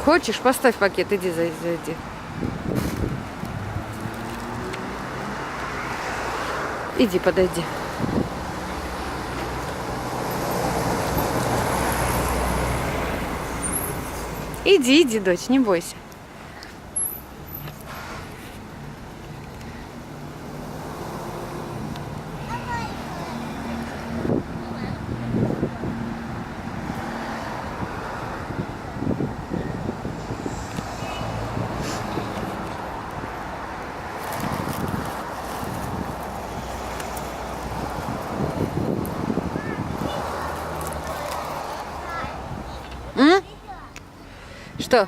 Хочешь? Поставь пакет, иди зайди. Иди, подойди. Иди, дочь, не бойся. М? Что?